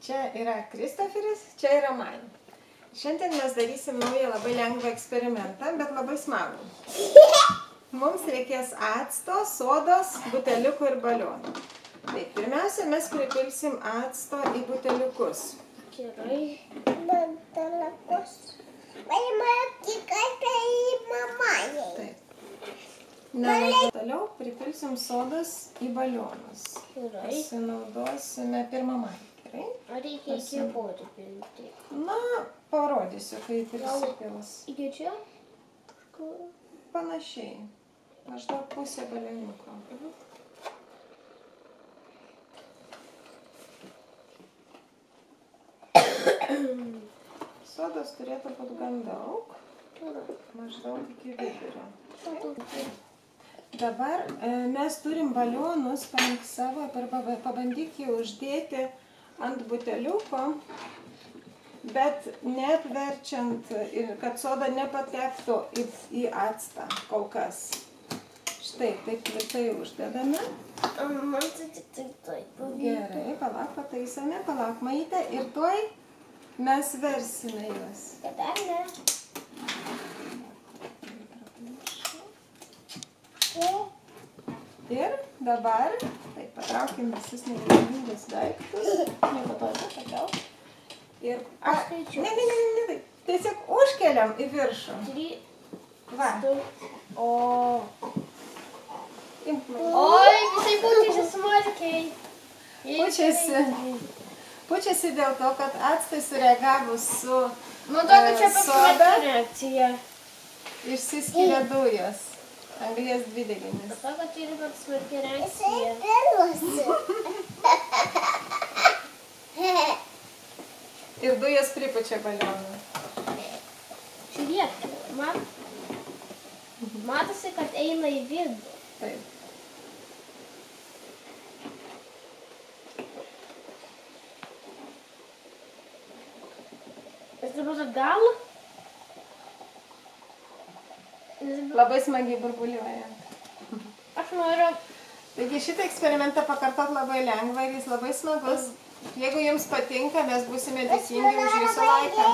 Čia yra Kristoferis, čia yra man. Šiandien mes darysim naują labai lengvą eksperimentą, bet labai smagų. Mums reikės acto, sodos, buteliukų ir balionų. Tai pirmiausia, mes pripilsim acto į buteliukus. Gerai. Buteliukus. Taip. Toliau pripilsim sodas į balionus. Gerai. Pasinaudosime pirmamai. Gerai? Ar reikia iki ko pilti? Na, parodysiu, kai prisipils. Iki čia? Panašiai. Maždaug pusė balioniuko. Sodos turėtų būti gan daug. Maždaug iki vidurio. Dabar mes turim balionus, paimk savo, pabandyk jį uždėti ant buteliuko, bet neapverčiant, kad soda nepatektų į actą kol kas. Štai, taip tvirtai uždedame. Man tai tik taip. Gerai, palauk, pataisome, palauk maitę ir tuoj mes versime juos. Dar ne. Ir dabar, taip, patraukim visus nereikalingus daiktus. Ir Aš skaičiu. Ne, tiesiog užkeliam į viršų. 3. Va. O. Imk mane. Oi, visai pučiasi smarkiai. Pučiasi dėl to, kad actai sureagavus su Man to, kad čia soda reakcija. išsiskiria dujos. Anglies dvideginis. Man to, kad čia yra smarkiai reakcija. Ir dujos pripučia balioną. Žiūrėk, matosi, kad eina į vidų. Taip. Ir dabar atgal. Labai smagiai burbuliuoja. Aš noriu. Taigi šitą eksperimentą pakartot labai lengva ir jis labai smagus. Jeigu jums patinka, mes būsime dėkingi už jūsų laiką.